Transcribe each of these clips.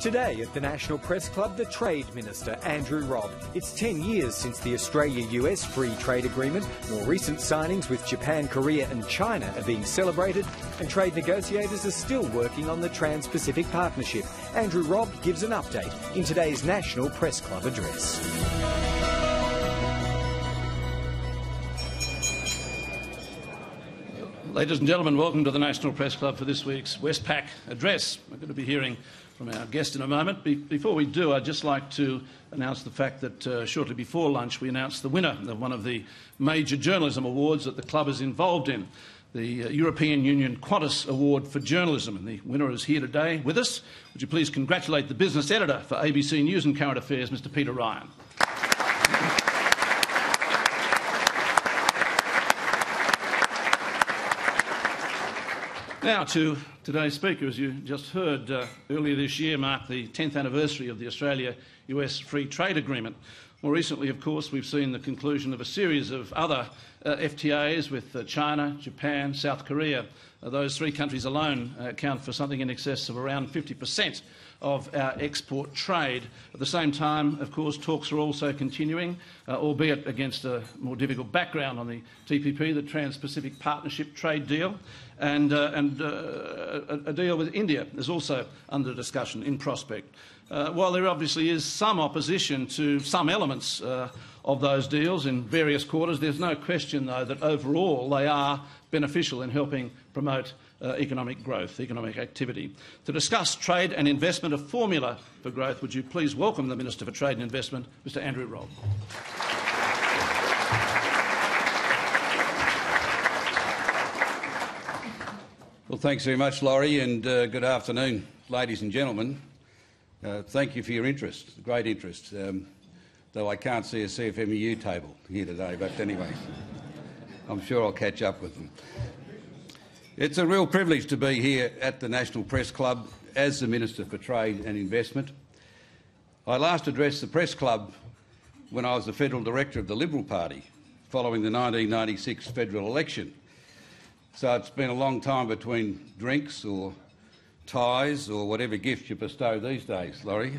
Today at the National Press Club, the Trade Minister, Andrew Robb. It's 10 years since the Australia-US Free Trade Agreement. More recent signings with Japan, Korea and China are being celebrated, and trade negotiators are still working on the Trans-Pacific Partnership. Andrew Robb gives an update in today's National Press Club address. Ladies and gentlemen, welcome to the National Press Club for this week's Westpac address. We're going to be hearing from our guest in a moment. Before we do, I'd just like to announce the fact that shortly before lunch we announced the winner of one of the major journalism awards that the club is involved in, the European Union Qantas Award for Journalism. And the winner is here today with us. Would you please congratulate the business editor for ABC News and Current Affairs, Mr. Peter Ryan. Now to today's speaker. As you just heard, earlier this year marked the 10th anniversary of the Australia-US Free Trade Agreement. More recently, of course, we've seen the conclusion of a series of other FTAs with China, Japan, South Korea. Those three countries alone account for something in excess of around 50% of our export trade. At the same time, of course, talks are also continuing, albeit against a more difficult background on the TPP, the Trans-Pacific Partnership trade deal, and a deal with India is also under discussion in prospect. While there obviously is some opposition to some elements of those deals in various quarters, there's no question, though, that overall they are beneficial in helping promote economic growth, economic activity. To discuss trade and investment, a formula for growth, would you please welcome the Minister for Trade and Investment, Mr. Andrew Robb. Well, thanks very much, Laurie, and good afternoon, ladies and gentlemen. Thank you for your interest, great interest, though I can't see a CFMEU table here today, but anyway, I'm sure I'll catch up with them. It's a real privilege to be here at the National Press Club as the Minister for Trade and Investment. I last addressed the Press Club when I was the Federal Director of the Liberal Party following the 1996 federal election. So it's been a long time between drinks or ties or whatever gift you bestow these days, Laurie.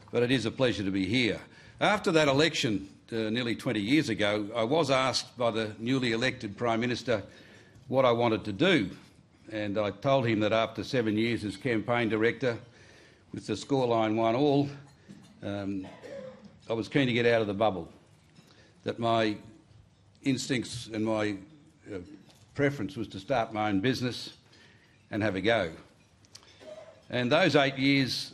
But it is a pleasure to be here. After that election nearly 20 years ago, I was asked by the newly elected Prime Minister what I wanted to do, and I told him that after 7 years as campaign director, with the scoreline 1-1, I was keen to get out of the bubble, that my instincts and my preference was to start my own business and have a go. And those 8 years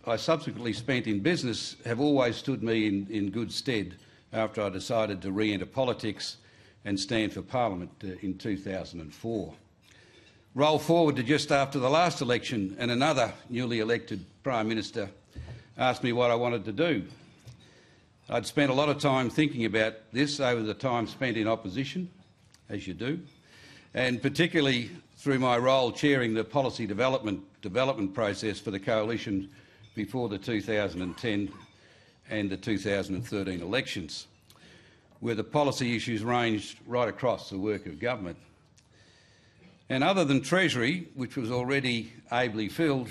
I subsequently spent in business have always stood me in good stead after I decided to re-enter politics and stand for Parliament in 2004. Roll forward to just after the last election and another newly elected Prime Minister asked me what I wanted to do. I'd spent a lot of time thinking about this over the time spent in opposition, as you do, and particularly through my role chairing the policy development process for the Coalition before the 2010 and the 2013 elections, where the policy issues ranged right across the work of government. And other than Treasury, which was already ably filled,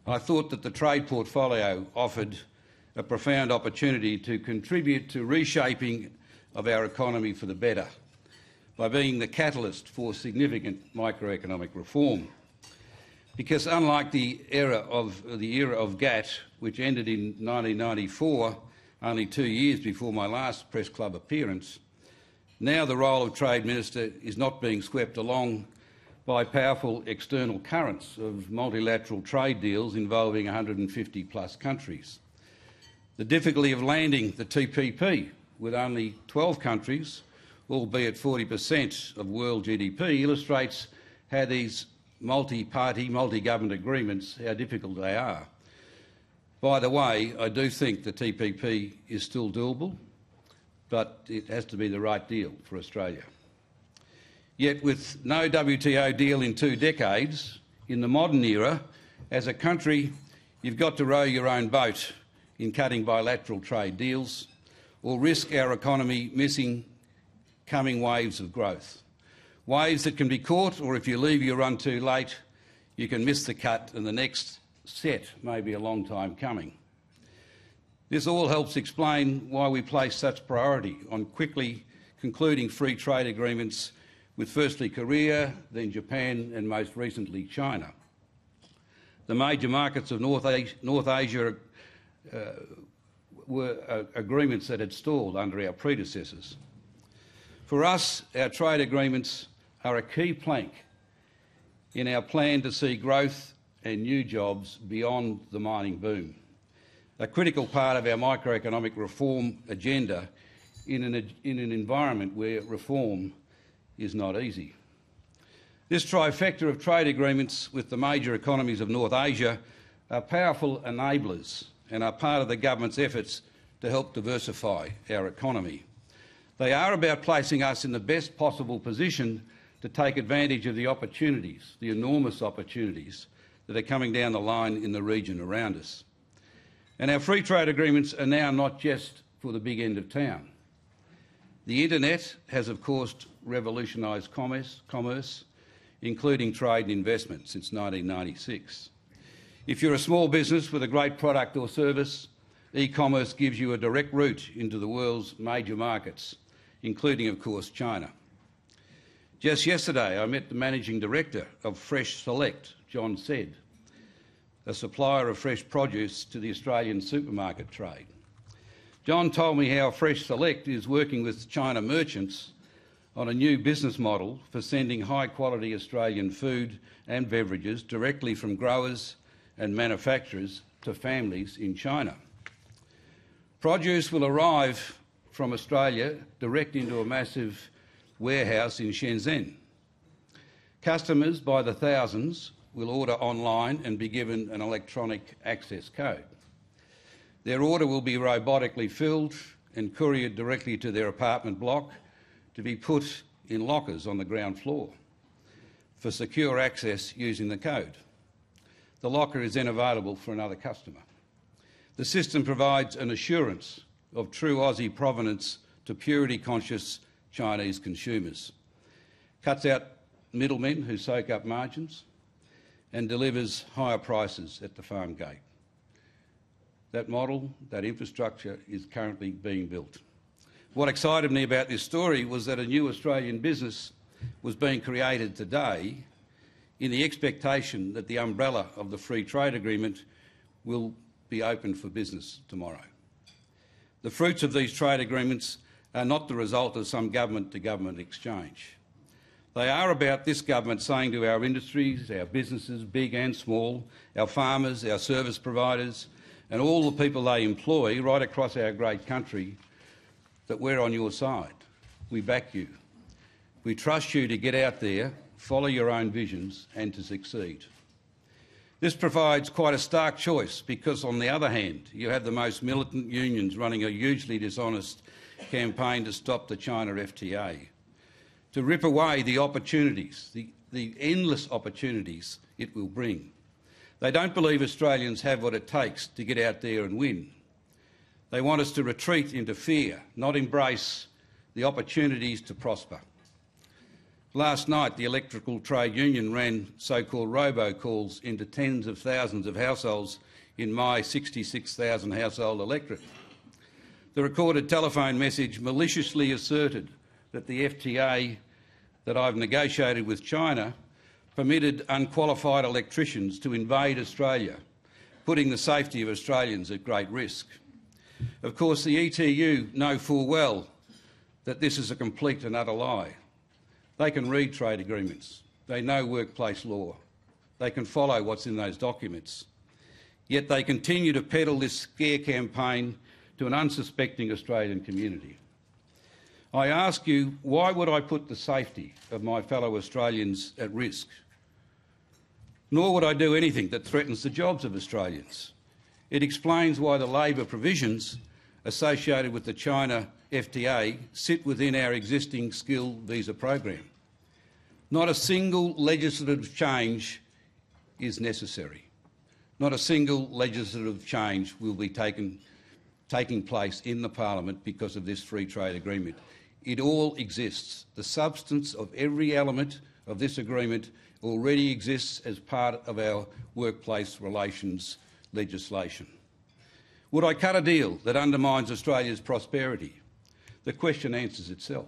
I thought that the trade portfolio offered a profound opportunity to contribute to reshaping of our economy for the better by being the catalyst for significant microeconomic reform. Because unlike the era of GATT, which ended in 1994, only 2 years before my last Press Club appearance, now the role of Trade Minister is not being swept along by powerful external currents of multilateral trade deals involving 150+ countries. The difficulty of landing the TPP with only 12 countries, albeit 40% of world GDP, illustrates how these multi-party, multi-government agreements, how difficult they are. By the way, I do think the TPP is still doable, but it has to be the right deal for Australia. Yet with no WTO deal in 2 decades, in the modern era, as a country, you've got to row your own boat in cutting bilateral trade deals or risk our economy missing coming waves of growth. Waves that can be caught, or if you leave your run too late, you can miss the cut and the next set may be a long time coming. This all helps explain why we place such priority on quickly concluding free trade agreements with firstly Korea, then Japan and most recently China. The major markets of North Asia were agreements that had stalled under our predecessors. For us, our trade agreements are a key plank in our plan to see growth and new jobs beyond the mining boom, a critical part of our microeconomic reform agenda in an environment where reform is not easy. This trifecta of trade agreements with the major economies of North Asia are powerful enablers and are part of the government's efforts to help diversify our economy. They are about placing us in the best possible position to take advantage of the opportunities, the enormous opportunities that are coming down the line in the region around us. And our free trade agreements are now not just for the big end of town. The internet has, of course, revolutionised commerce, including trade and investment since 1996. If you're a small business with a great product or service, e-commerce gives you a direct route into the world's major markets, including, of course, China. Just yesterday, I met the Managing Director of Fresh Select, John Said, a supplier of fresh produce to the Australian supermarket trade. John told me how Fresh Select is working with China merchants on a new business model for sending high-quality Australian food and beverages directly from growers and manufacturers to families in China. Produce will arrive from Australia direct into a massive warehouse in Shenzhen. Customers by the thousands will order online and be given an electronic access code. Their order will be robotically filled and couriered directly to their apartment block to be put in lockers on the ground floor for secure access using the code. The locker is then available for another customer. The system provides an assurance of true Aussie provenance to purity-conscious Chinese consumers, cuts out middlemen who soak up margins, and delivers higher prices at the farm gate. That model, that infrastructure is currently being built. What excited me about this story was that a new Australian business was being created today in the expectation that the umbrella of the free trade agreement will be open for business tomorrow. The fruits of these trade agreements are not the result of some government-to-government exchange. They are about this government saying to our industries, our businesses, big and small, our farmers, our service providers, and all the people they employ right across our great country, that we're on your side. We back you. We trust you to get out there, follow your own visions and to succeed. This provides quite a stark choice because, on the other hand, you have the most militant unions running a hugely dishonest campaign to stop the China FTA, to rip away the opportunities, the endless opportunities it will bring. They don't believe Australians have what it takes to get out there and win. They want us to retreat into fear, not embrace the opportunities to prosper. Last night, the Electrical Trade Union ran so-called robocalls into tens of thousands of households in my 66,000 household electorate. The recorded telephone message maliciously asserted that the FTA that I've negotiated with China permitted unqualified electricians to invade Australia, putting the safety of Australians at great risk. Of course, the ETU know full well that this is a complete and utter lie. They can read trade agreements. They know workplace law. They can follow what's in those documents. Yet they continue to peddle this scare campaign to an unsuspecting Australian community. I ask you, why would I put the safety of my fellow Australians at risk? Nor would I do anything that threatens the jobs of Australians. It explains why the Labor provisions associated with the China FTA sit within our existing skilled visa program. Not a single legislative change is necessary. Not a single legislative change will be taking place in the Parliament because of this free trade agreement. It all exists. The substance of every element of this agreement already exists as part of our workplace relations legislation. Would I cut a deal that undermines Australia's prosperity? The question answers itself.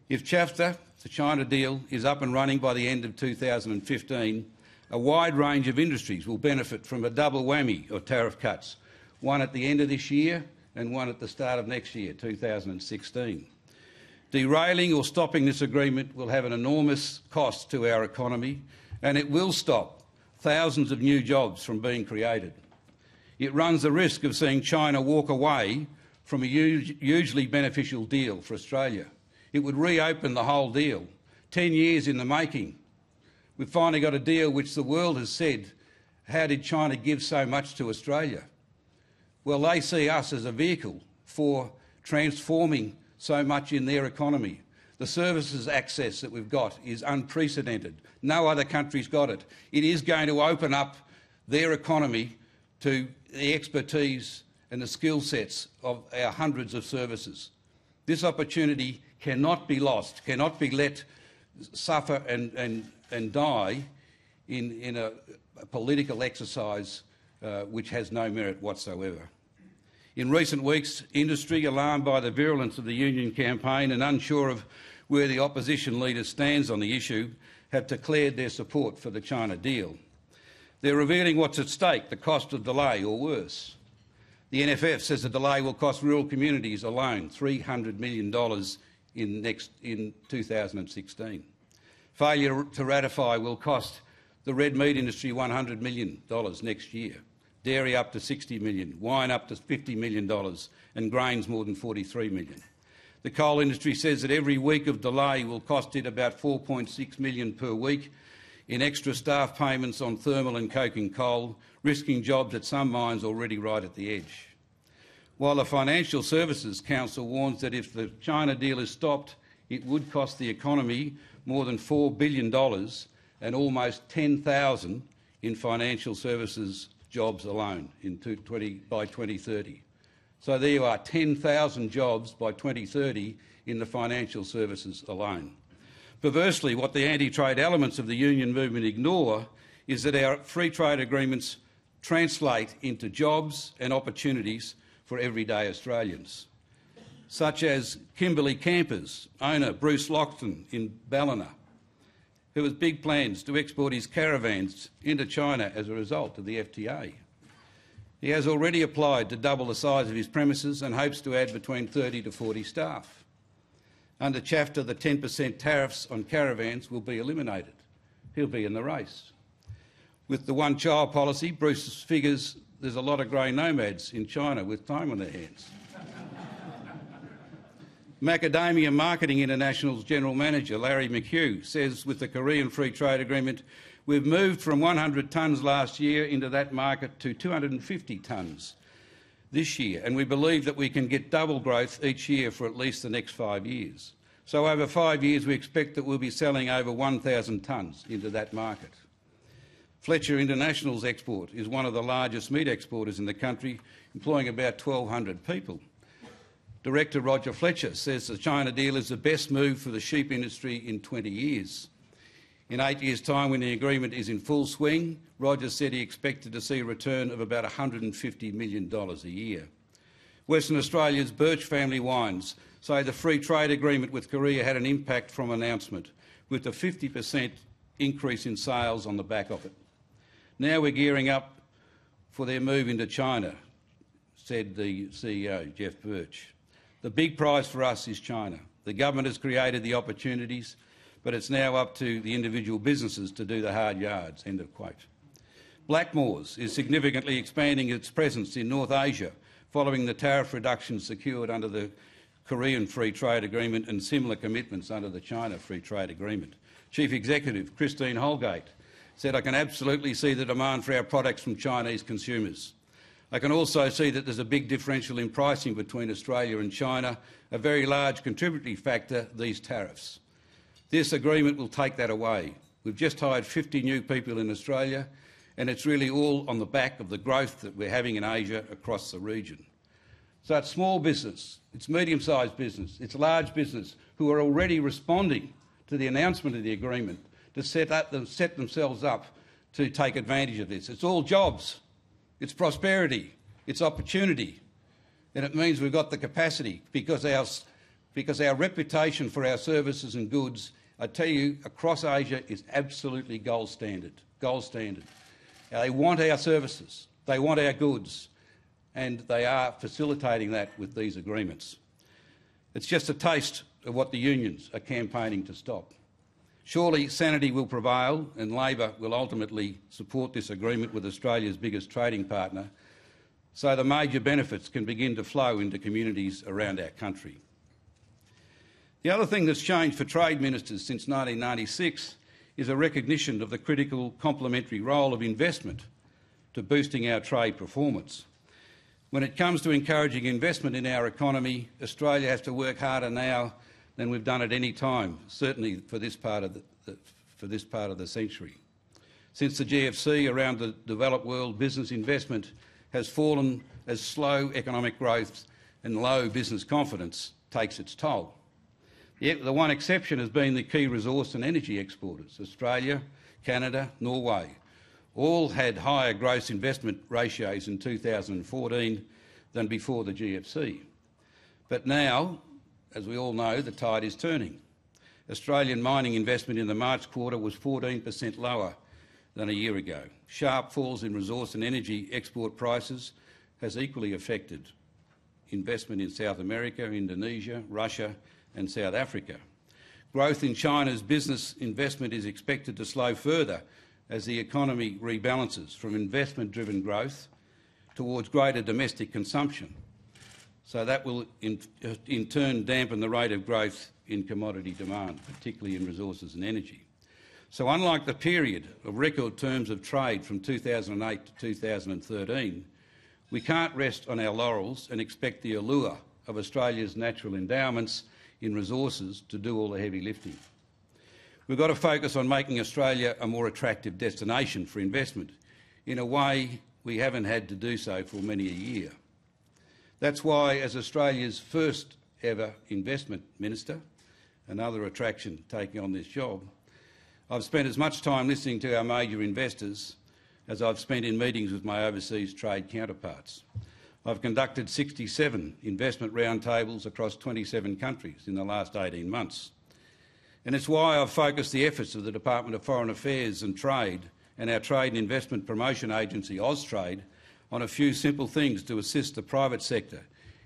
If CHAFTA, the China deal, is up and running by the end of 2015, a wide range of industries will benefit from a double whammy of tariff cuts, one at the end of this year and one at the start of next year, 2016. Derailing or stopping this agreement will have an enormous cost to our economy, and it will stop thousands of new jobs from being created. It runs the risk of seeing China walk away from a hugely beneficial deal for Australia. It would reopen the whole deal. 10 years in the making. We've finally got a deal which the world has said, how did China give so much to Australia? Well, they see us as a vehicle for transforming so much in their economy. The services access that we've got is unprecedented. No other country's got it. It is going to open up their economy to the expertise and the skill sets of our hundreds of services. This opportunity cannot be lost, cannot be let suffer and die in a political exercise which has no merit whatsoever. In recent weeks, industry, alarmed by the virulence of the union campaign and unsure of where the opposition leader stands on the issue, have declared their support for the China deal. They're revealing what's at stake, the cost of delay or worse. The NFF says the delay will cost rural communities alone $300 million in 2016. Failure to ratify will cost the red meat industry $100 million next year, dairy up to $60 million, wine up to $50 million and grains more than $43 million. The coal industry says that every week of delay will cost it about $4.6 million per week in extra staff payments on thermal and coking coal, risking jobs at some mines already right at the edge. While the Financial Services Council warns that if the China deal is stopped, it would cost the economy more than $4 billion and almost 10,000 in financial services jobs alone by 2030. So there you are, 10,000 jobs by 2030 in the financial services alone. Perversely, what the anti-trade elements of the union movement ignore is that our free trade agreements translate into jobs and opportunities for everyday Australians, such as Kimberley Campers owner Bruce Lockton in Ballina, who has big plans to export his caravans into China as a result of the FTA. He has already applied to double the size of his premises and hopes to add between 30 to 40 staff. Under CHAFTA, the 10% tariffs on caravans will be eliminated. He'll be in the race. With the one-child policy, Bruce figures there's a lot of grey nomads in China with time on their hands. Macadamia Marketing International's General Manager, Larry McHugh, says with the Korean Free Trade Agreement, we've moved from 100 tonnes last year into that market to 250 tonnes this year, and we believe that we can get double growth each year for at least the next 5 years. So over 5 years we expect that we'll be selling over 1,000 tonnes into that market. Fletcher International's export is one of the largest meat exporters in the country, employing about 1,200 people. Director Roger Fletcher says the China deal is the best move for the sheep industry in 20 years. In 8 years' time, when the agreement is in full swing, Roger said he expected to see a return of about $150 million a year. Western Australia's Birch family wines say the free trade agreement with Korea had an impact from announcement, with a 50% increase in sales on the back of it. Now we're gearing up for their move into China, said the CEO, Jeff Birch. The big prize for us is China. The government has created the opportunities, but it's now up to the individual businesses to do the hard yards, end of quote. Blackmores is significantly expanding its presence in North Asia following the tariff reductions secured under the Korean Free Trade Agreement and similar commitments under the China Free Trade Agreement. Chief Executive Christine Holgate said, I can absolutely see the demand for our products from Chinese consumers. I can also see that there's a big differential in pricing between Australia and China, a very large contributory factor, these tariffs. This agreement will take that away. We've just hired 50 new people in Australia, and it's really all on the back of the growth that we're having in Asia across the region. So it's small business, it's medium-sized business, it's large business who are already responding to the announcement of the agreement to set themselves up to take advantage of this. It's all jobs, it's prosperity, it's opportunity, and it means we've got the capacity because our reputation for our services and goods, I tell you, across Asia is absolutely gold standard. Gold standard. They want our services, they want our goods, and they are facilitating that with these agreements. It's just a taste of what the unions are campaigning to stop. Surely sanity will prevail and Labor will ultimately support this agreement with Australia's biggest trading partner, so the major benefits can begin to flow into communities around our country. The other thing that's changed for trade ministers since 1996 is a recognition of the critical complementary role of investment to boosting our trade performance. When it comes to encouraging investment in our economy, Australia has to work harder now than we've done at any time, certainly for this part of the century. Since the GFC, around the developed world, business investment has fallen as slow economic growth and low business confidence takes its toll. Yet the one exception has been the key resource and energy exporters. Australia, Canada, Norway all had higher gross investment ratios in 2014 than before the GFC. But now, as we all know, the tide is turning. Australian mining investment in the March quarter was 14% lower than a year ago. Sharp falls in resource and energy export prices has equally affected investment in South America, Indonesia, Russia and South Africa. Growth in China's business investment is expected to slow further as the economy rebalances from investment-driven growth towards greater domestic consumption. So that will in turn dampen the rate of growth in commodity demand, particularly in resources and energy. So unlike the period of record terms of trade from 2008 to 2013, we can't rest on our laurels and expect the allure of Australia's natural endowments in resources to do all the heavy lifting. We've got to focus on making Australia a more attractive destination for investment in a way we haven't had to do so for many a year. That's why, as Australia's first ever investment minister, another attraction taking on this job, I've spent as much time listening to our major investors as I've spent in meetings with my overseas trade counterparts. I've conducted 67 investment roundtables across 27 countries in the last 18 months. And it's why I've focused the efforts of the Department of Foreign Affairs and Trade and our Trade and Investment Promotion Agency, Austrade, on a few simple things to assist the private sector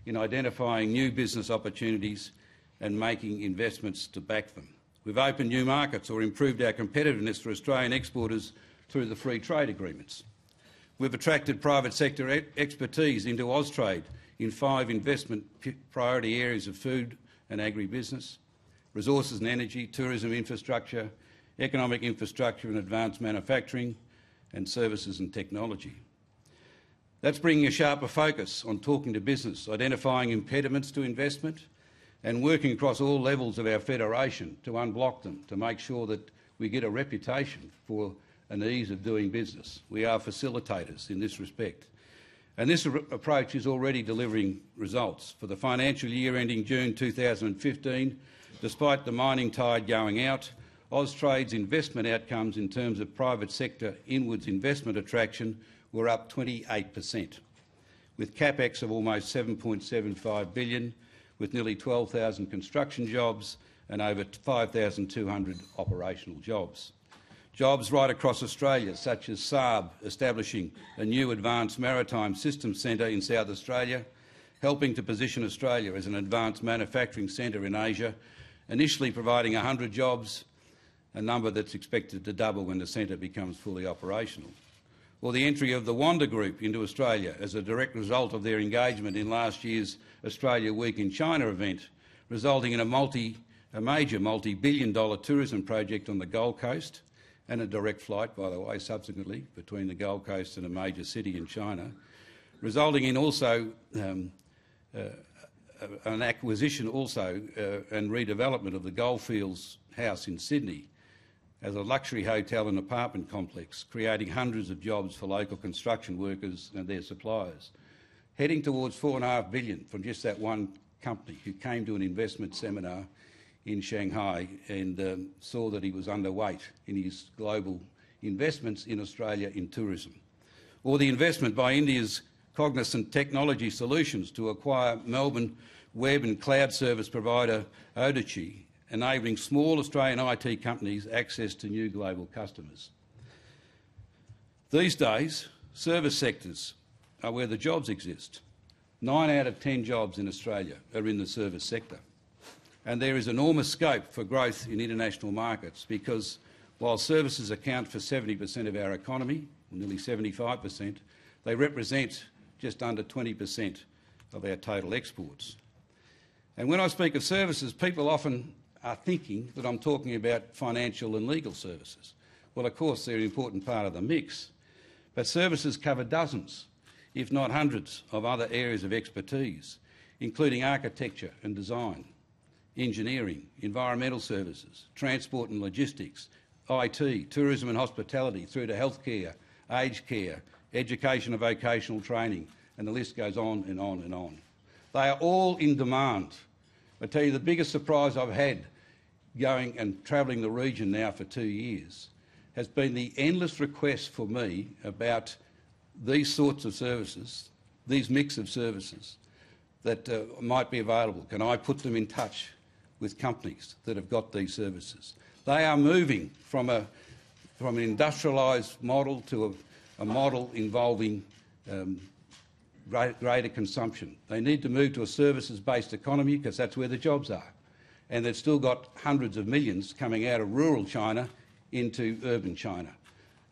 in identifying new business opportunities and making investments to back them. We've opened new markets or improved our competitiveness for Australian exporters through the free trade agreements. We've attracted private sector expertise into Austrade in 5 investment priority areas of food and agribusiness, resources and energy, tourism infrastructure, economic infrastructure and advanced manufacturing, and services and technology. That's bringing a sharper focus on talking to business, identifying impediments to investment, and working across all levels of our federation to unblock them, to make sure that we get a reputation for an ease of doing business. We are facilitators in this respect. And this approach is already delivering results. For the financial year ending June 2015, despite the mining tide going out, Austrade's investment outcomes in terms of private sector inwards investment attraction were up 28%, with capex of almost $7.75 billion, with nearly 12,000 construction jobs and over 5,200 operational jobs. Jobs right across Australia, such as Saab establishing a new advanced maritime systems centre in South Australia, helping to position Australia as an advanced manufacturing centre in Asia, initially providing 100 jobs, a number that's expected to double when the centre becomes fully operational. Or the entry of the Wanda Group into Australia as a direct result of their engagement in last year's Australia Week in China event, resulting in a major multi-billion-dollar tourism project on the Gold Coast, and a direct flight, by the way, subsequently, between the Gold Coast and a major city in China, resulting in also an acquisition also and redevelopment of the Goldfields House in Sydney as a luxury hotel and apartment complex, creating hundreds of jobs for local construction workers and their suppliers, heading towards $4.5 billion from just that one company who came to an investment seminar in Shanghai and saw that he was underweight in his global investments in Australia in tourism. Or the investment by India's Cognizant Technology Solutions to acquire Melbourne web and cloud service provider Odachi, enabling small Australian IT companies access to new global customers. These days, service sectors are where the jobs exist. 9 out of 10 jobs in Australia are in the service sector. And there is enormous scope for growth in international markets because while services account for 70% of our economy, nearly 75%, they represent just under 20% of our total exports. And when I speak of services, people often are thinking that I'm talking about financial and legal services. Well, of course, they're an important part of the mix, but services cover dozens, if not hundreds, of other areas of expertise, including architecture and design, engineering, environmental services, transport and logistics, IT, tourism and hospitality, through to healthcare, aged care, education and vocational training, and the list goes on and on and on. They are all in demand. I tell you, the biggest surprise I've had going and travelling the region now for 2 years has been the endless requests for me about these sorts of services, these mix of services that might be available. Can I put them in touch with companies that have got these services? They are moving from an industrialised model to a model involving greater consumption. They need to move to a services-based economy because that's where the jobs are. And they've still got hundreds of millions coming out of rural China into urban China.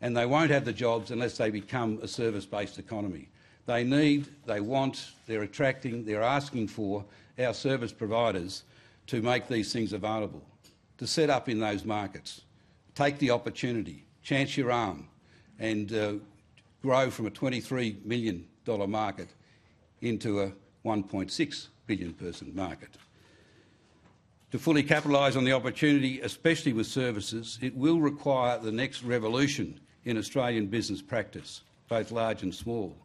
And they won't have the jobs unless they become a service-based economy. They need, they want, they're attracting, they're asking for our service providers to make these things available, to set up in those markets, take the opportunity, chance your arm and grow from a $23 million market into a 1.6 billion person market. To fully capitalise on the opportunity, especially with services, it will require the next revolution in Australian business practice, both large and small,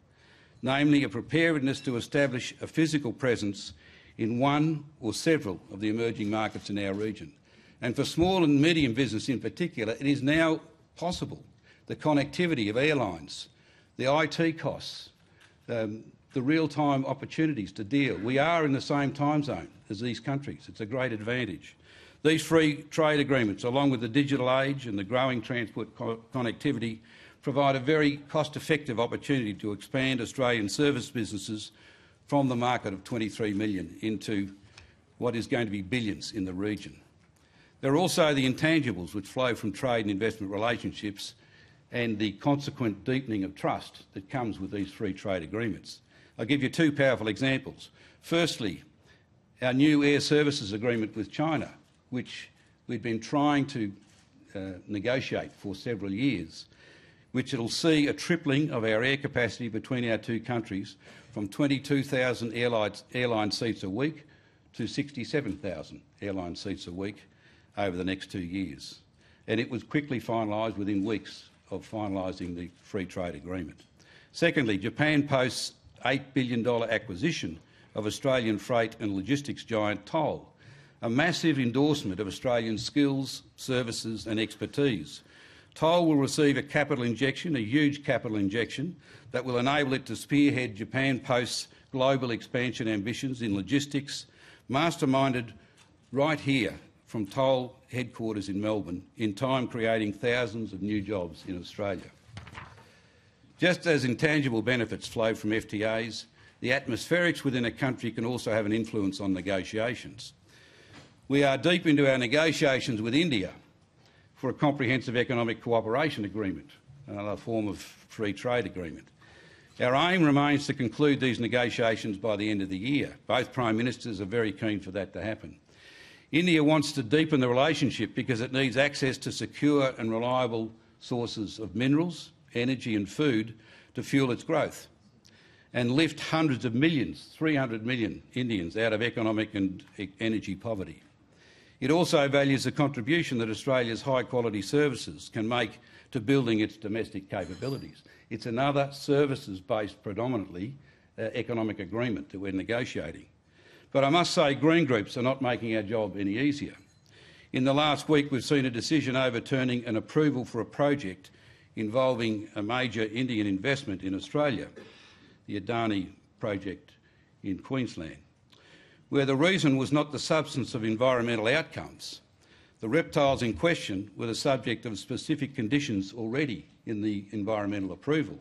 namely a preparedness to establish a physical presence in one or several of the emerging markets in our region. And for small and medium business in particular, it is now possible. The connectivity of airlines, the IT costs, the real-time opportunities to deal. We are in the same time zone as these countries. It's a great advantage. These free trade agreements, along with the digital age and the growing transport connectivity, provide a very cost-effective opportunity to expand Australian service businesses from the market of 23 million into what is going to be billions in the region. There are also the intangibles which flow from trade and investment relationships and the consequent deepening of trust that comes with these free trade agreements. I'll give you two powerful examples. Firstly, our new air services agreement with China, which we've been trying to negotiate for several years, which will see a tripling of our air capacity between our two countries from 22,000 airline seats a week to 67,000 airline seats a week over the next 2 years. And it was quickly finalised within weeks of finalising the free trade agreement. Secondly, Japan Post's $8 billion acquisition of Australian freight and logistics giant Toll, a massive endorsement of Australian skills, services and expertise. Toll will receive a capital injection, a huge capital injection, that will enable it to spearhead Japan Post's global expansion ambitions in logistics, masterminded right here from Toll headquarters in Melbourne, in time creating thousands of new jobs in Australia. Just as intangible benefits flow from FTAs, the atmospherics within a country can also have an influence on negotiations. We are deep into our negotiations with India for a comprehensive economic cooperation agreement, another form of free trade agreement. Our aim remains to conclude these negotiations by the end of the year. Both Prime Ministers are very keen for that to happen. India wants to deepen the relationship because it needs access to secure and reliable sources of minerals, energy and food to fuel its growth and lift hundreds of millions, 300 million Indians out of economic and energy poverty. It also values the contribution that Australia's high-quality services can make to building its domestic capabilities. It's another services-based, predominantly, economic agreement that we're negotiating. But I must say Green groups are not making our job any easier. In the last week, we've seen a decision overturning an approval for a project involving a major Indian investment in Australia, the Adani project in Queensland, where the reason was not the substance of environmental outcomes. The reptiles in question were the subject of specific conditions already in the environmental approval,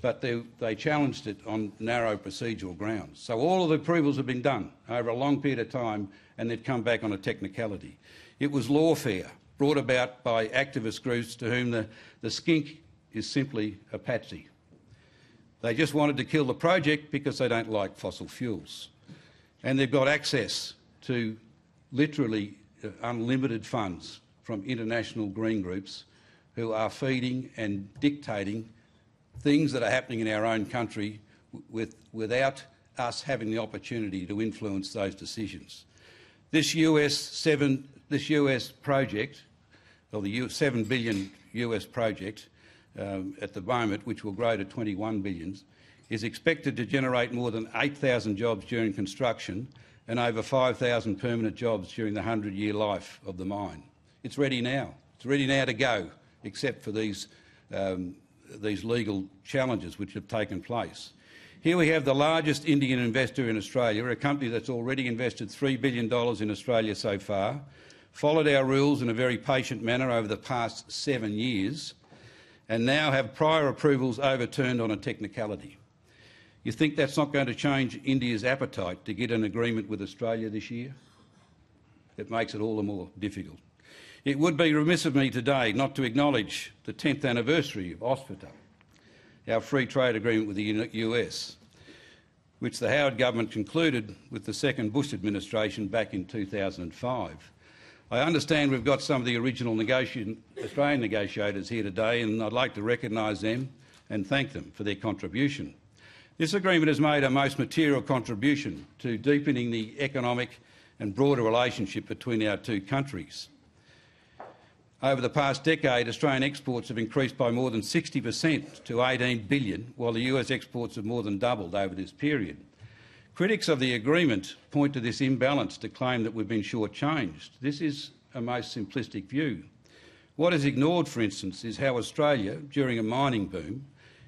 but they challenged it on narrow procedural grounds. So all of the approvals have been done over a long period of time, and they've come back on a technicality. It was lawfare brought about by activist groups to whom the skink is simply a patsy. They just wanted to kill the project because they don't like fossil fuels. And they've got access to literally unlimited funds from international green groups who are feeding and dictating things that are happening in our own country without us having the opportunity to influence those decisions. This US project, or the $7 billion US project at the moment, which will grow to $21 billion, is expected to generate more than 8,000 jobs during construction and over 5,000 permanent jobs during the 100-year life of the mine. It's ready now. It's ready now to go, except for these legal challenges which have taken place. Here we have the largest Indian investor in Australia, a company that's already invested $3 billion in Australia so far, followed our rules in a very patient manner over the past 7 years, and now have prior approvals overturned on a technicality. You think that's not going to change India's appetite to get an agreement with Australia this year? It makes it all the more difficult. It would be remiss of me today not to acknowledge the 10th anniversary of OSFTA, our free trade agreement with the US, which the Howard government concluded with the second Bush administration back in 2005. I understand we've got some of the original Australian negotiators here today, and I'd like to recognise them and thank them for their contribution. This agreement has made a most material contribution to deepening the economic and broader relationship between our two countries. Over the past decade, Australian exports have increased by more than 60% to $18 billion, while the US exports have more than doubled over this period. Critics of the agreement point to this imbalance to claim that we've been shortchanged. This is a most simplistic view. What is ignored, for instance, is how Australia, during a mining boom,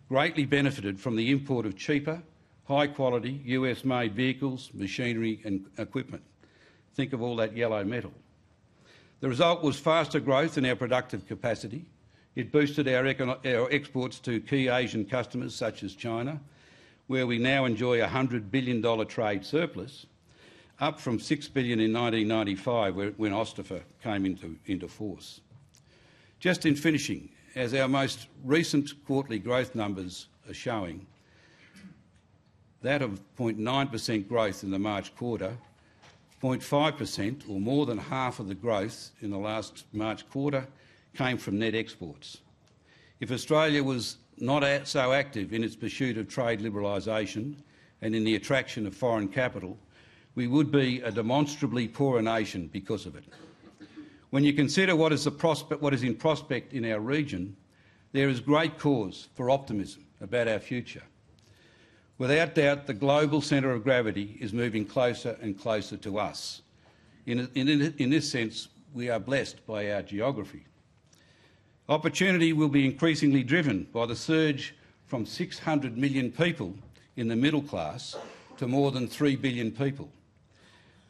greatly benefited from the import of cheaper, high-quality US-made vehicles, machinery and equipment. Think of all that yellow metal. The result was faster growth in our productive capacity. It boosted our exports to key Asian customers such as China, where we now enjoy a $100 billion trade surplus, up from $6 billion in 1995 when OSFTA came into force. Just in finishing, as our most recent quarterly growth numbers are showing, that of 0.9% growth in the March quarter, 0.5%, or more than half of the growth in the last March quarter, came from net exports. If Australia was not so active in its pursuit of trade liberalisation and in the attraction of foreign capital, we would be a demonstrably poorer nation because of it. When you consider what is in prospect in our region, there is great cause for optimism about our future. Without doubt, the global centre of gravity is moving closer and closer to us. In this sense, we are blessed by our geography. Opportunity will be increasingly driven by the surge from 600 million people in the middle class to more than 3 billion people,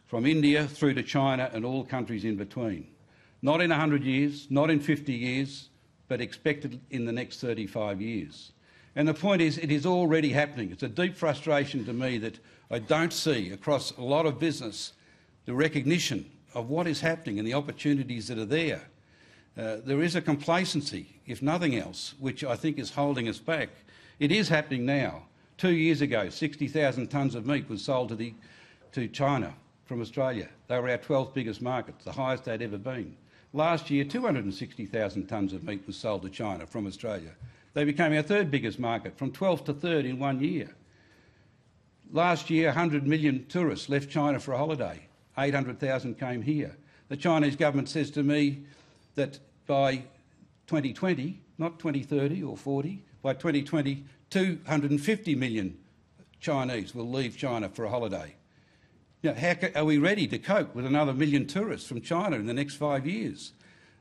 from India through to China and all countries in between. Not in 100 years, not in 50 years, but expected in the next 35 years. And the point is, it is already happening. It's a deep frustration to me that I don't see across a lot of business the recognition of what is happening and the opportunities that are there. There is a complacency, if nothing else, which I think is holding us back. It is happening now. 2 years ago, 60,000 tonnes of meat was sold to China from Australia. They were our 12th biggest market, the highest they'd ever been. Last year, 260,000 tonnes of meat was sold to China from Australia. They became our 3rd biggest market, from 12th to 3rd in 1 year. Last year, 100 million tourists left China for a holiday. 800,000 came here. The Chinese government says to me that by 2020, not 2030 or 40, by 2020, 250 million Chinese will leave China for a holiday. Are we ready to cope with another 1 million tourists from China in the next 5 years?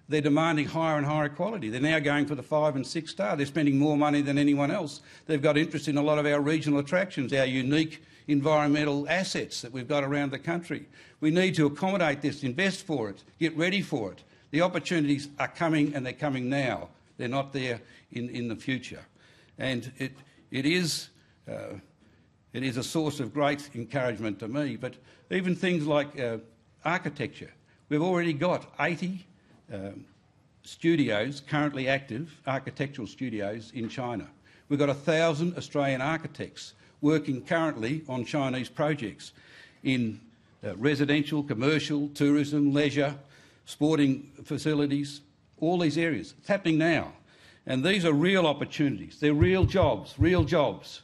They're demanding higher and higher quality. They're now going for the 5 and 6 star. They're spending more money than anyone else. They've got interest in a lot of our regional attractions, our unique environmental assets that we've got around the country. We need to accommodate this, invest for it, get ready for it. The opportunities are coming, and they're coming now. They're not there in the future. And it is a source of great encouragement to me. But even things like architecture. We've already got 80 studios currently active, architectural studios in China. We've got 1,000 Australian architects working currently on Chinese projects in residential, commercial, tourism, leisure, sporting facilities, all these areas. It's happening now. And these are real opportunities. They're real jobs,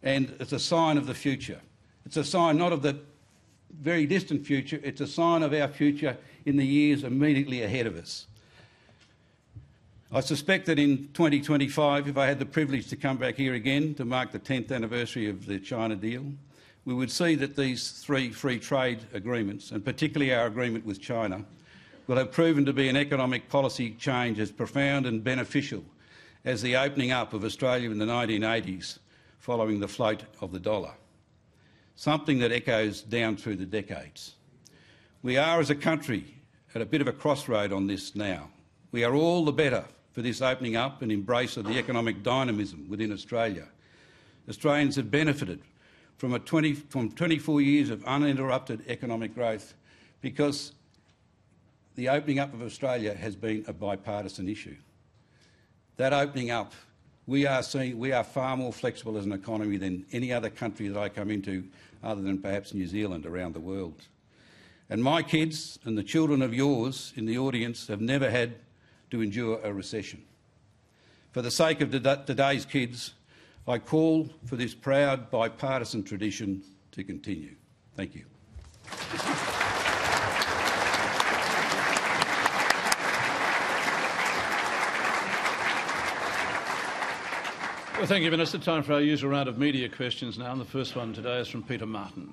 and it's a sign of the future. It's a sign not of the very distant future, it's a sign of our future in the years immediately ahead of us. I suspect that in 2025, if I had the privilege to come back here again to mark the 10th anniversary of the China deal, we would see that these 3 free trade agreements, and particularly our agreement with China, will have proven to be an economic policy change as profound and beneficial as the opening up of Australia in the 1980s following the float of the dollar, something that echoes down through the decades. We are, as a country, at a bit of a crossroad on this now. We are all the better for this opening up and embrace of the economic dynamism within Australia. Australians have benefited from 24 years of uninterrupted economic growth because the opening up of Australia has been a bipartisan issue. That opening up, we are far more flexible as an economy than any other country that I come into, other than perhaps New Zealand, around the world. And my kids and the children of yours in the audience have never had to endure a recession. For the sake of today's kids, I call for this proud bipartisan tradition to continue. Thank you. Well, thank you, Minister. Time for our usual round of media questions now, and the first one today is from Peter Martin.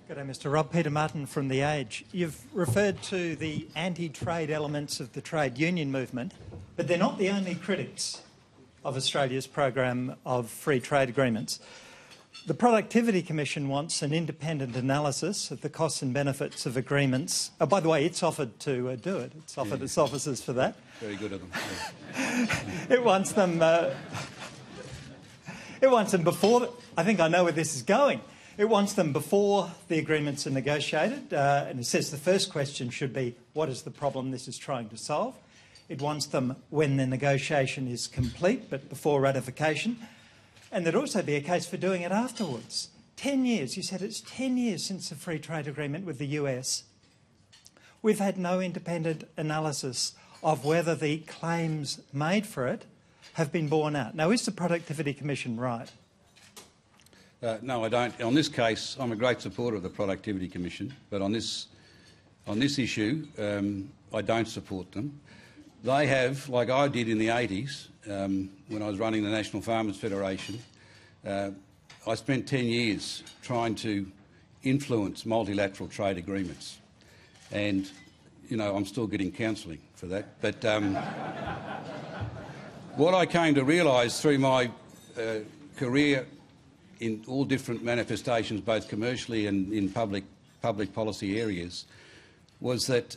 Good day, Mr. Robb. Peter Martin from The Age. You've referred to the anti-trade elements of the trade union movement, but they're not the only critics of Australia's program of free trade agreements. The Productivity Commission wants an independent analysis of the costs and benefits of agreements. Oh, by the way, it's offered to do it. It's offered its officers for that. Very good of them. It wants them... It wants them before... I think I know where this is going. It wants them before the agreements are negotiated, and it says the first question should be, what is the problem this is trying to solve? It wants them when the negotiation is complete, but before ratification. And there'd also be a case for doing it afterwards. 10 years, you said it's 10 years since the free trade agreement with the US. We've had no independent analysis of whether the claims made for it have been borne out. Now, is the Productivity Commission right? No, I don't. On this case, I'm a great supporter of the Productivity Commission, but on this issue, I don't support them. They have, like I did in the 80s, when I was running the National Farmers Federation, I spent 10 years trying to influence multilateral trade agreements. And, you know, I'm still getting counselling for that. But what I came to realise through my career in all different manifestations, both commercially and in public policy areas, was that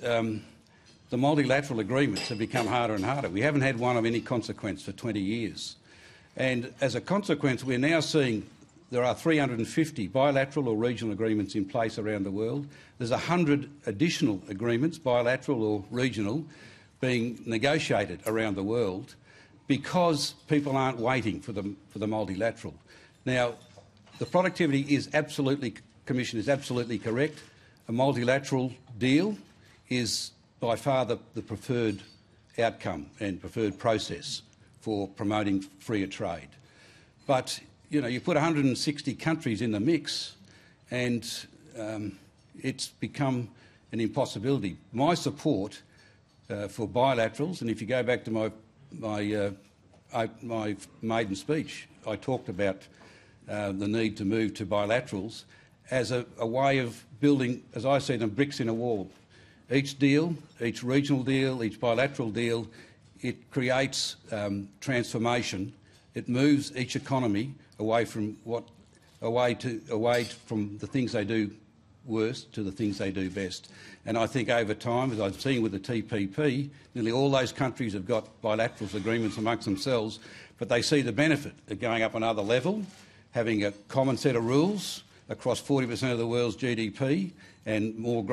the multilateral agreements have become harder and harder. We haven't had one of any consequence for 20 years. And as a consequence, we're now seeing there are 350 bilateral or regional agreements in place around the world. There's 100 additional agreements, bilateral or regional, being negotiated around the world because people aren't waiting for the multilateral. Now, the Productivity Commission is absolutely correct. A multilateral deal is by far the preferred outcome and preferred process for promoting freer trade. But, you know, you put 160 countries in the mix and it's become an impossibility. My support for bilaterals, and if you go back to my maiden speech, I talked about the need to move to bilaterals, as a way of building, as I see them, bricks in a wall. Each deal, each regional deal, each bilateral deal, it creates transformation. It moves each economy away from the things they do worst to the things they do best. And I think over time, as I've seen with the TPP, nearly all those countries have got bilateral agreements amongst themselves, but they see the benefit of going up another level, having a common set of rules across 40% of the world's GDP and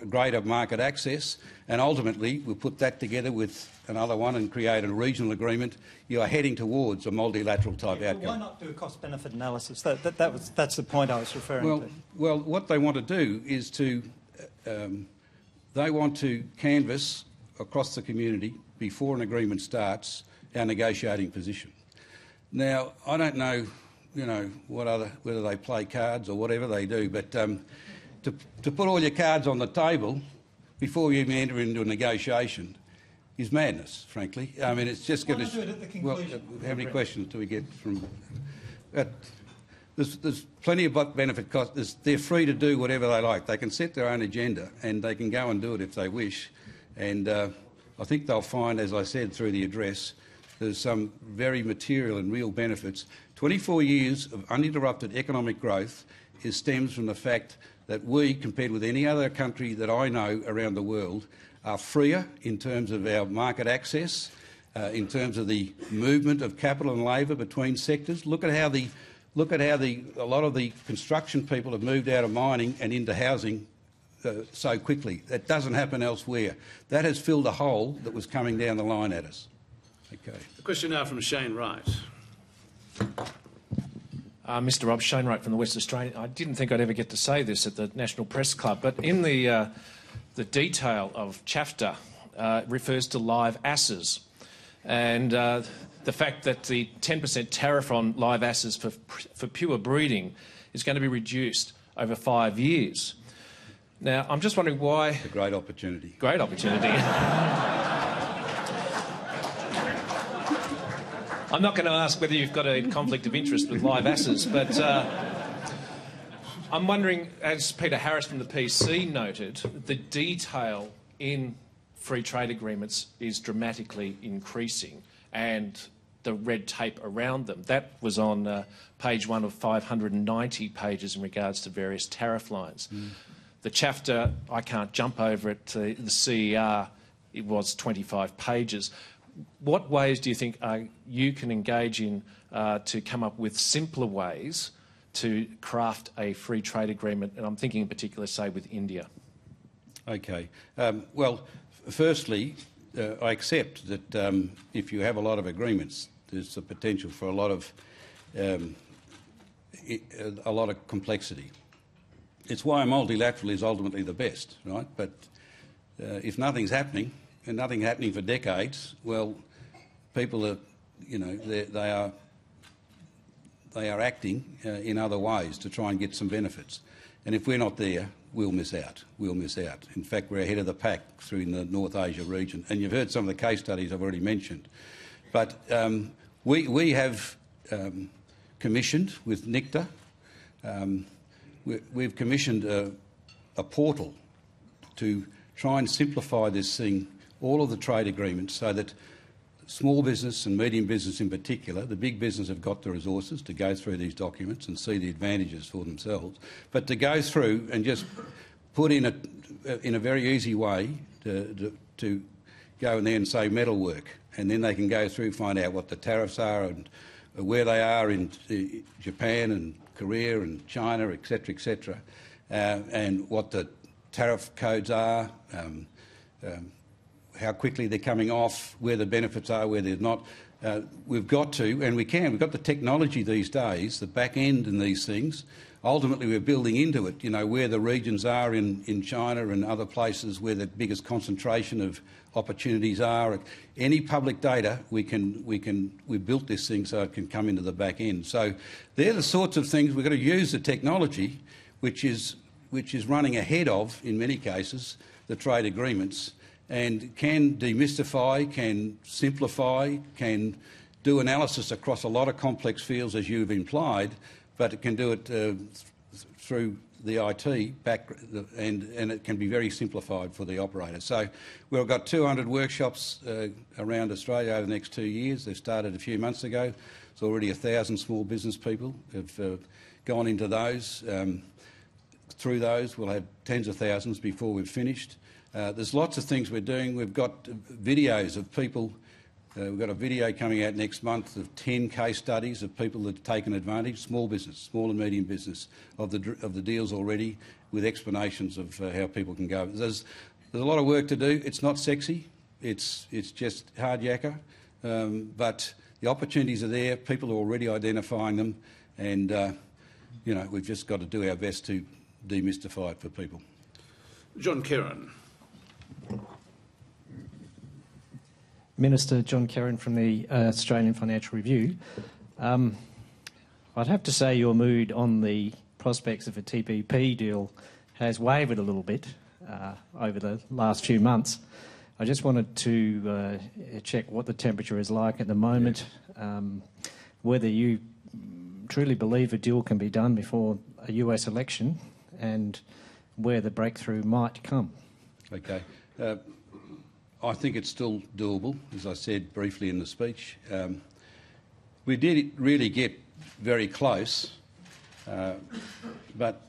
greater market access, and ultimately we'll put that together with another one and create a regional agreement. You are heading towards a multilateral type outcome. Why not do a cost-benefit analysis? That's the point I was referring to. Well, what they want to do is they want to canvass across the community before an agreement starts our negotiating position. Now, I don't know, whether they play cards or whatever they do, but to put all your cards on the table before you even enter into a negotiation is madness, frankly. I mean, it's just going to... do it at the conclusion. Well, how many questions do we get from... There's plenty of benefit costs. They're free to do whatever they like. They can set their own agenda and they can go and do it if they wish. And I think they'll find, as I said through the address, there's some very material and real benefits. 24 years of uninterrupted economic growth stems from the fact that we, compared with any other country that I know around the world, are freer in terms of our market access, in terms of the movement of capital and labour between sectors. Look at how a lot of the construction people have moved out of mining and into housing so quickly. That doesn't happen elsewhere. That has filled a hole that was coming down the line at us. Okay. A question now from Shane Wright. Mr. Robb, Shane Wright from the West Australian. I didn't think I'd ever get to say this at the National Press Club, but in the detail of chapter refers to live asses, and the fact that the 10% tariff on live asses for pure breeding is going to be reduced over 5 years. Now, I'm just wondering why... It's a great opportunity. Great opportunity. I'm not going to ask whether you've got a conflict of interest with live asses, but I'm wondering, as Peter Harris from the PC noted, the detail in free trade agreements is dramatically increasing, and the red tape around them. That was on page 1 of 590 pages in regards to various tariff lines. The chapter, I can't jump over it, the CER, it was 25 pages. What ways do you think you can engage in to come up with simpler ways to craft a free trade agreement? And I'm thinking in particular, say, with India. Okay. Well, firstly, I accept that if you have a lot of agreements, there's the potential for a lot of complexity. It's why multilateral is ultimately the best, right? But if nothing's happening, and nothing happening for decades, well, people are, they are acting in other ways to try and get some benefits. And if we're not there, we'll miss out. We'll miss out. In fact, we're ahead of the pack through the North Asia region. And you've heard some of the case studies I've already mentioned. But we have commissioned with NICTA, we've commissioned a portal to try and simplify this thing, all of the trade agreements, so that small business and medium business in particular, the big business have got the resources to go through these documents and see the advantages for themselves, but to go through and just put in a very easy way to go in there and say metalwork, and then they can go through, find out what the tariffs are and where they are in Japan and Korea and China, etc., and what the tariff codes are, how quickly they're coming off, where the benefits are, where they're not. We've got to, and we can. We've got the technology these days, the back end in these things. Ultimately, we're building into it, where the regions are in China and other places where the biggest concentration of opportunities are. Any public data, we've built this thing so it can come into the back end. So they're the sorts of things we've got to use the technology, which is running ahead of, in many cases, the trade agreements, and can demystify, can simplify, can do analysis across a lot of complex fields, as you've implied, but it can do it through the IT back, and it can be very simplified for the operator. So we've got 200 workshops around Australia over the next 2 years. They started a few months ago. It's already 1,000 small business people have gone into those. Through those, we'll have tens of thousands before we've finished. There's lots of things we're doing. We've got videos of people. We've got a video coming out next month of 10 case studies of people that have taken advantage, small business, small and medium business, of the deals already, with explanations of how people can go. There's a lot of work to do. It's not sexy. It's just hard yakka. But the opportunities are there. People are already identifying them, and you know, we've just got to do our best to demystify it for people. John Kerrin. Minister John Kerrin from the Australian Financial Review. I'd have to say your mood on the prospects of a TPP deal has wavered a little bit over the last few months. I just wanted to check what the temperature is like at the moment, whether you truly believe a deal can be done before a US election, and where the breakthrough might come. Okay. I think it's still doable, as I said briefly in the speech. We did really get very close, but,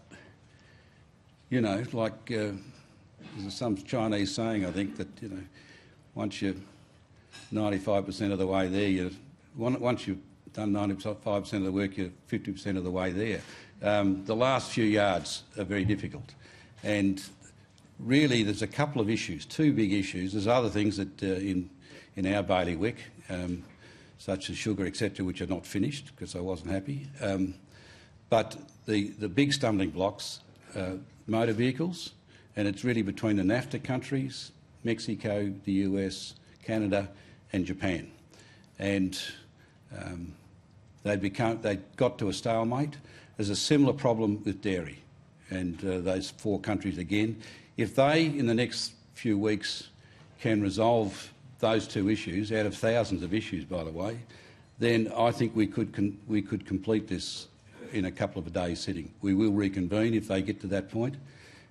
you know, like there's some Chinese saying, I think, that, you know, once you're 95% of the way there, once you've done 95% of the work, you're 50% of the way there. The last few yards are very difficult. And really, there's a couple of issues, two big issues. There's other things that in our bailiwick, such as sugar, etc., which are not finished because I wasn't happy. But the big stumbling blocks, motor vehicles, and it's really between the NAFTA countries, Mexico, the US, Canada, and Japan. And they'd got to a stalemate. There's a similar problem with dairy, and those four countries again. If they, in the next few weeks, can resolve those two issues, out of thousands of issues, by the way, then I think we could complete this in a couple of days sitting. We will reconvene if they get to that point.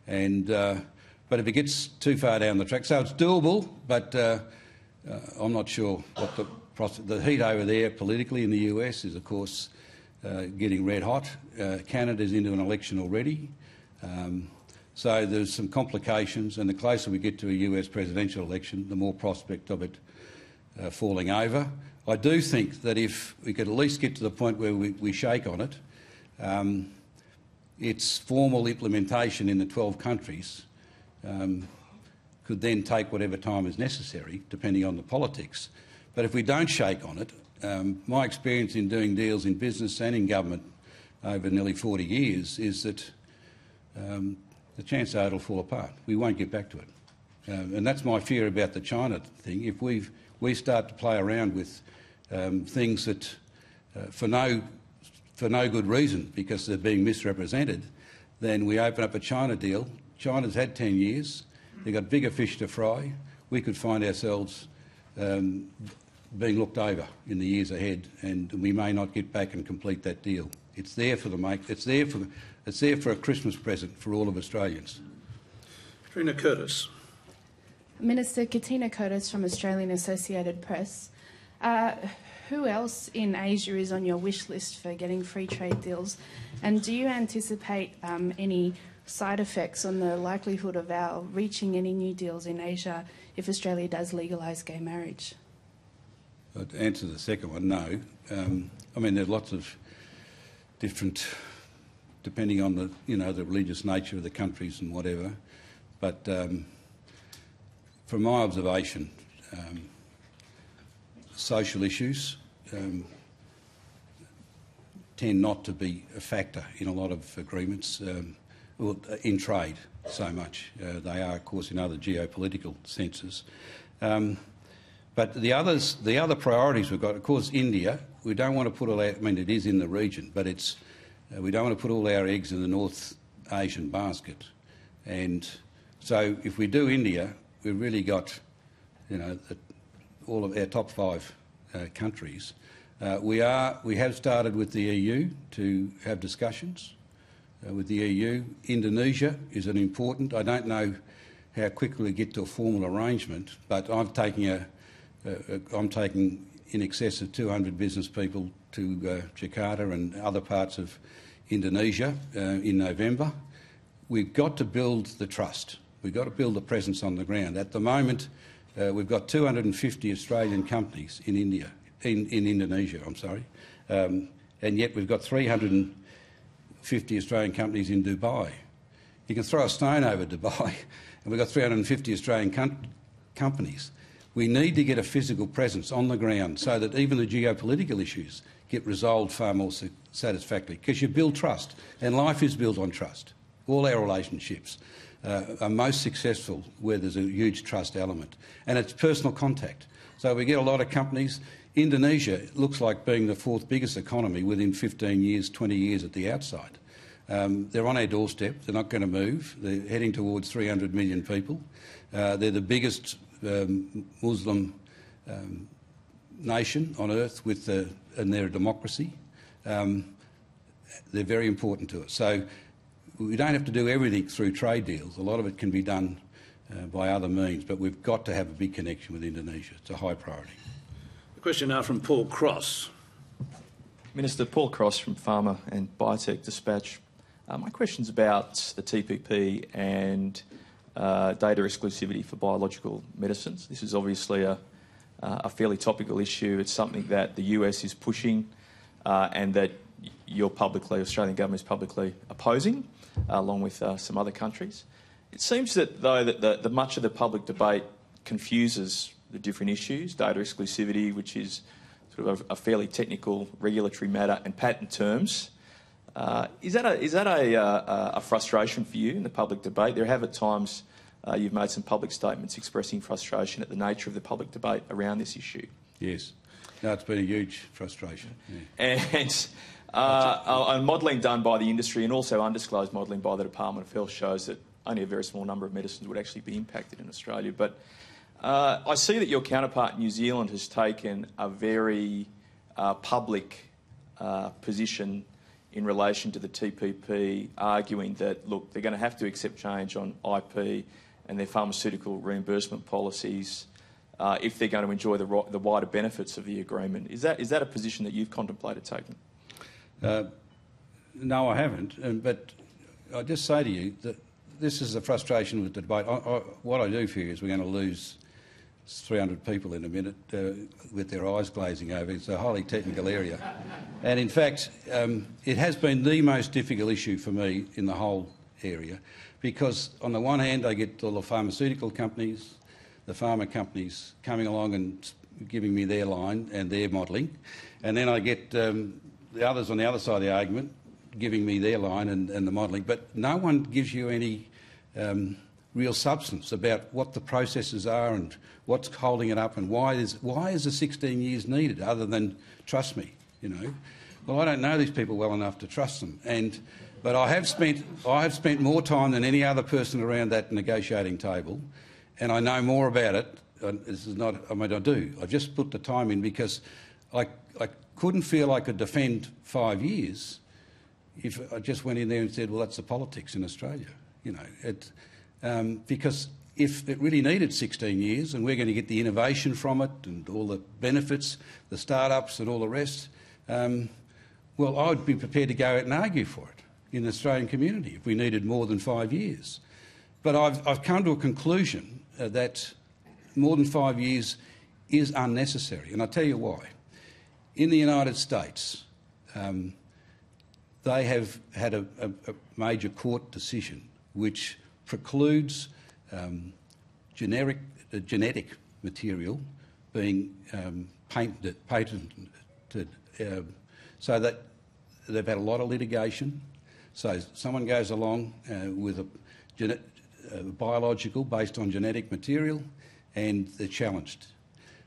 And, but if it gets too far down the track, so it's doable, but I'm not sure what the heat over there politically in the US is, of course, getting red hot. Canada's into an election already. So there's some complications, and the closer we get to a US presidential election, the more prospect of it falling over. I do think that if we could at least get to the point where we shake on it, its formal implementation in the 12 countries could then take whatever time is necessary, depending on the politics. But if we don't shake on it, my experience in doing deals in business and in government over nearly 40 years is that the chance are it'll fall apart. We won't get back to it. And that's my fear about the China thing. If we start to play around with things that, for no good reason, because they're being misrepresented, then we open up a China deal. China's had 10 years. They've got bigger fish to fry. We could find ourselves being looked over in the years ahead, and we may not get back and complete that deal. It's there for the make. It's there for a Christmas present for all of Australians. Katrina Curtis. Minister, Katina Curtis from Australian Associated Press. Who else in Asia is on your wish list for getting free trade deals? And do you anticipate any side effects on the likelihood of our reaching any new deals in Asia if Australia does legalise gay marriage? To answer the second one, no. I mean, there's lots of different, depending on the religious nature of the countries and whatever. But from my observation, social issues tend not to be a factor in a lot of agreements, in trade so much. They are, of course, in other geopolitical senses. But the other priorities we've got, of course, India. We don't want to put all our, I mean, it is in the region, but it's, we don't want to put all our eggs in the North Asian basket. And so if we do India, we've really got, all of our top 5 countries. We have started with the EU to have discussions. with the EU. Indonesia is an important. I don't know how quickly we get to a formal arrangement, but I'm taking in excess of 200 business people to Jakarta and other parts of Indonesia in November. We've got to build the trust. We've got to build the presence on the ground. At the moment, we've got 250 Australian companies in Indonesia, and yet we've got 350 Australian companies in Dubai. You can throw a stone over Dubai, and we've got 350 Australian companies. We need to get a physical presence on the ground so that even the geopolitical issues get resolved far more satisfactorily, because you build trust, and life is built on trust. All our relationships are most successful where there's a huge trust element, and it's personal contact. So we get a lot of companies. Indonesia looks like being the fourth biggest economy within 15 years, 20 years at the outside. They're on our doorstep. They're not going to move. They're heading towards 300 million people. They're the biggest Muslim nation on earth and they're a democracy. They're very important to us. So we don't have to do everything through trade deals. A lot of it can be done by other means, but we've got to have a big connection with Indonesia. It's a high priority. A question now from Paul Cross. Minister, Paul Cross from Pharma and Biotech Dispatch. My question's about the TPP and data exclusivity for biological medicines. This is obviously a fairly topical issue. It's something that the US is pushing and that Australian government is publicly opposing, along with some other countries. It seems that, though, that the much of the public debate confuses the different issues, data exclusivity, which is sort of a fairly technical regulatory matter, and patent terms. Is that a frustration for you in the public debate? There have at times you've made some public statements expressing frustration at the nature of the public debate around this issue. Yes. No, it's been a huge frustration. Yeah. And modelling done by the industry and also undisclosed modelling by the Department of Health shows that only a very small number of medicines would actually be impacted in Australia. But I see that your counterpart in New Zealand has taken a very public position in relation to the TPP, arguing that, look, they're going to have to accept change on IP and their pharmaceutical reimbursement policies if they're going to enjoy the wider benefits of the agreement. Is that a position that you've contemplated taking? No, I haven't. But I just say to you that this is a frustration with the debate. What I do fear is we're going to lose 300 people in a minute with their eyes glazing over. It's a highly technical area. And in fact, it has been the most difficult issue for me in the whole area, because on the one hand I get all the pharmaceutical companies, the pharma companies coming along and giving me their line and their modelling, and then I get the others on the other side of the argument giving me their line and the modelling, but no one gives you any real substance about what the processes are and what's holding it up and why is the 16 years needed, other than trust me, you know. Well, I don't know these people well enough to trust them, but I have spent more time than any other person around that negotiating table, and I know more about it. This is not, I mean, I do. I just put the time in because I couldn't feel I could defend 5 years if I just went in there and said, well, that's the politics in Australia, you know. Because if it really needed 16 years and we're going to get the innovation from it and all the benefits, the start-ups and all the rest, well, I would be prepared to go out and argue for it in the Australian community if we needed more than 5 years. But I've come to a conclusion that more than 5 years is unnecessary, and I'll tell you why. In the United States, they have had a major court decision which precludes genetic material being patented, so that they've had a lot of litigation. So someone goes along with a biological based on genetic material and they're challenged.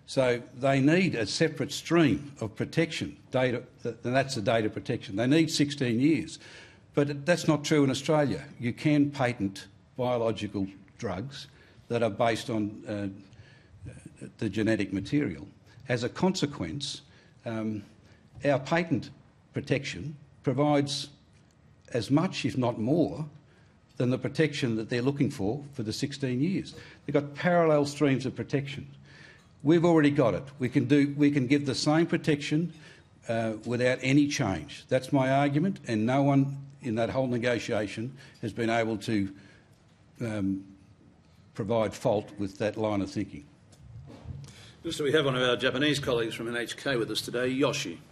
So they need a separate stream of protection, data, and that's the data protection. They need 16 years. But that's not true in Australia. You can patent biological drugs that are based on the genetic material. As a consequence, our patent protection provides as much, if not more, than the protection that they're looking for the 16 years. They've got parallel streams of protection. We've already got it. We can give the same protection without any change. That's my argument, and no one in that whole negotiation has been able to provide fault with that line of thinking. So we have one of our Japanese colleagues from NHK with us today, Yoshi.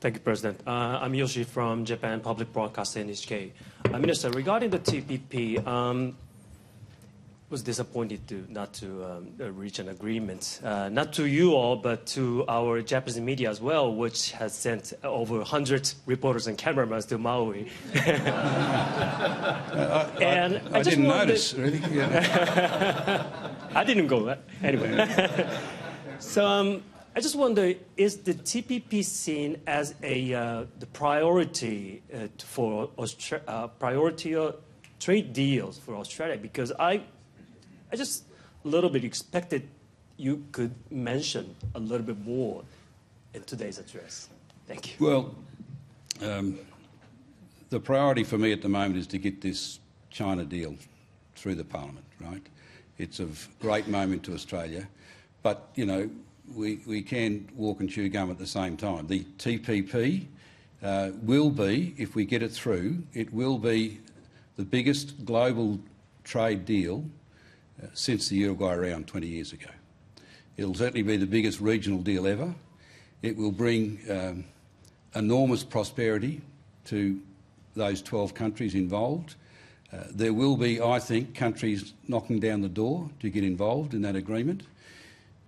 Thank you, President. I'm Yoshi from Japan Public Broadcast NHK. Minister, regarding the TPP, was disappointed not to reach an agreement, not to you all, but to our Japanese media as well, which has sent over 100 reporters and cameramen to Maui. I didn't notice, really. Yeah. I didn't go anyway. So I just wonder, is the TPP seen as the priority for priority trade deals for Australia? Because I just a little bit expected you could mention a little bit more in today's address. Thank you. Well, the priority for me at the moment is to get this China deal through the Parliament, right? It's of great moment to Australia, but, you know, we can walk and chew gum at the same time. The TPP will be, if we get it through, it will be the biggest global trade deal since the Uruguay round 20 years ago. It'll certainly be the biggest regional deal ever. It will bring enormous prosperity to those 12 countries involved. There will be, I think, countries knocking down the door to get involved in that agreement.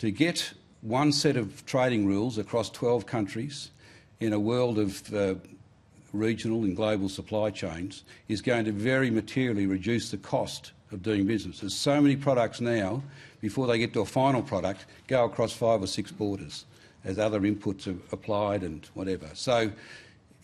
To get one set of trading rules across 12 countries in a world of regional and global supply chains is going to very materially reduce the cost of doing business. There's so many products now, before they get to a final product, go across 5 or 6 borders as other inputs are applied and whatever. So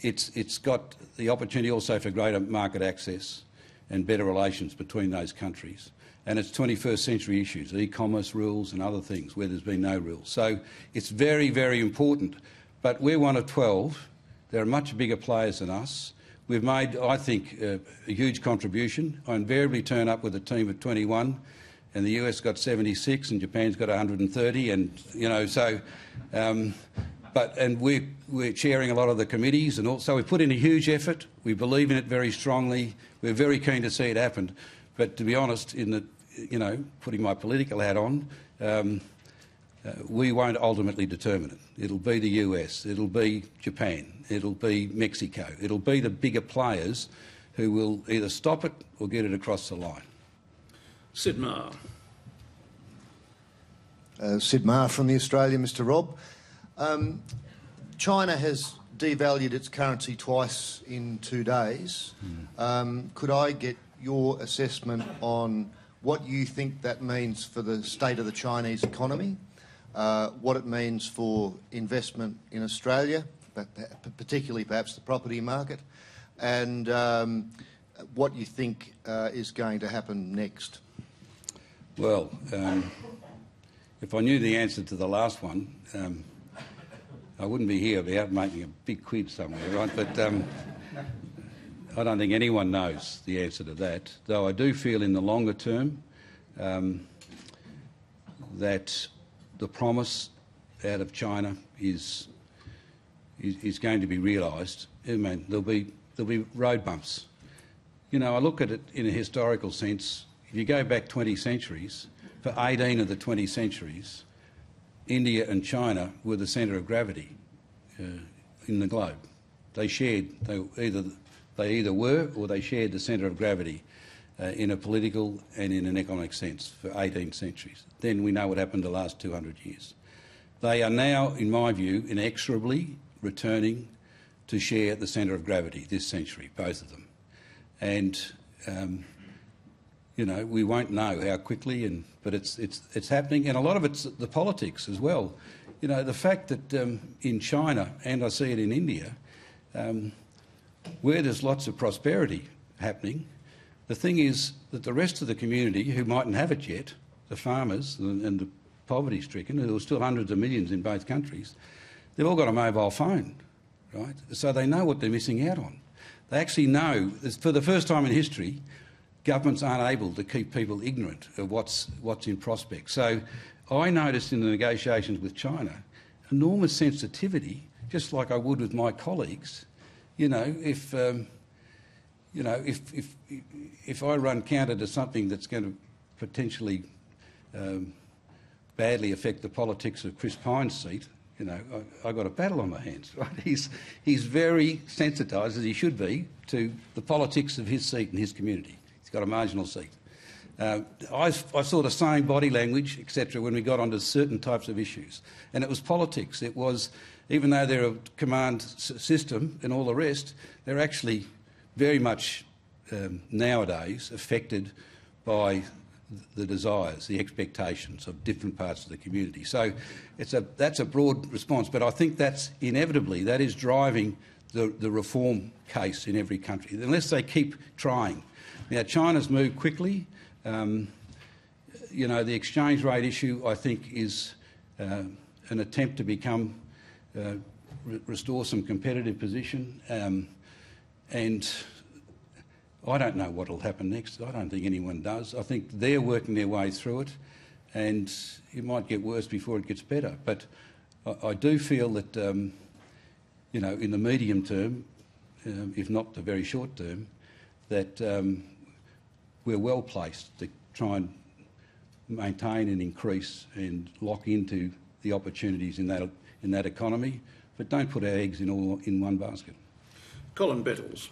it's got the opportunity also for greater market access and better relations between those countries. And it's 21st century issues, e-commerce rules and other things where there's been no rules. So it's very, very important. But we're one of 12. There are much bigger players than us. We've made, I think, a huge contribution. I invariably turn up with a team of 21, and the US got 76, and Japan's got 130, and you know, so. And we're chairing a lot of the committees, and also we put in a huge effort. We believe in it very strongly. We're very keen to see it happen. But to be honest, putting my political hat on, we won't ultimately determine it. It'll be the US, it'll be Japan, it'll be Mexico, it'll be the bigger players who will either stop it or get it across the line. Sid Marr. Sid Marr from the Australia, Mr. Robb. China has devalued its currency twice in 2 days. Could I get your assessment on what you think that means for the state of the Chinese economy, what it means for investment in Australia, particularly perhaps the property market, and what you think is going to happen next? Well, if I knew the answer to the last one, I wouldn't be here. I'd be out making a big quid somewhere, right? But I don't think anyone knows the answer to that, though I do feel in the longer term that the promise out of China is going to be realised. I mean, there'll be road bumps. You know, I look at it in a historical sense. If you go back 20 centuries, for 18 of the 20 centuries, India and China were the centre of gravity in the globe. They either were or they shared the centre of gravity in a political and in an economic sense for 18 centuries. Then we know what happened the last 200 years. They are now, in my view, inexorably returning to share the centre of gravity this century, both of them. And, you know, we won't know how quickly, but it's happening. And a lot of it's the politics as well. You know, the fact that in China, and I see it in India, where there's lots of prosperity happening, the thing is that the rest of the community who mightn't have it yet, the farmers and the poverty-stricken, there were still hundreds of millions in both countries, they've all got a mobile phone, right? So they know what they're missing out on. They actually know, for the first time in history, governments aren't able to keep people ignorant of what's in prospect. So I noticed in the negotiations with China enormous sensitivity, just like I would with my colleagues. If I run counter to something that's going to potentially badly affect the politics of Chris Pine's seat, I've got a battle on my hands. Right? He's very sensitised, as he should be, to the politics of his seat and his community. He's got a marginal seat. I saw the same body language, etc., when we got onto certain types of issues. And it was politics. It was, even though they're a command system and all the rest, they're actually very much nowadays affected by the desires, the expectations of different parts of the community. So that's a broad response, but I think that is driving the reform case in every country, unless they keep trying. Now, China's moved quickly. The exchange rate issue, I think, is an attempt to restore some competitive position, and I don't know what will happen next. I don't think anyone does. I think they're working their way through it, and it might get worse before it gets better. But I do feel that, in the medium term, if not the very short term, that we're well placed to try and maintain and increase and lock into the opportunities in that economy, but don't put our eggs in one basket. Colin Bettles.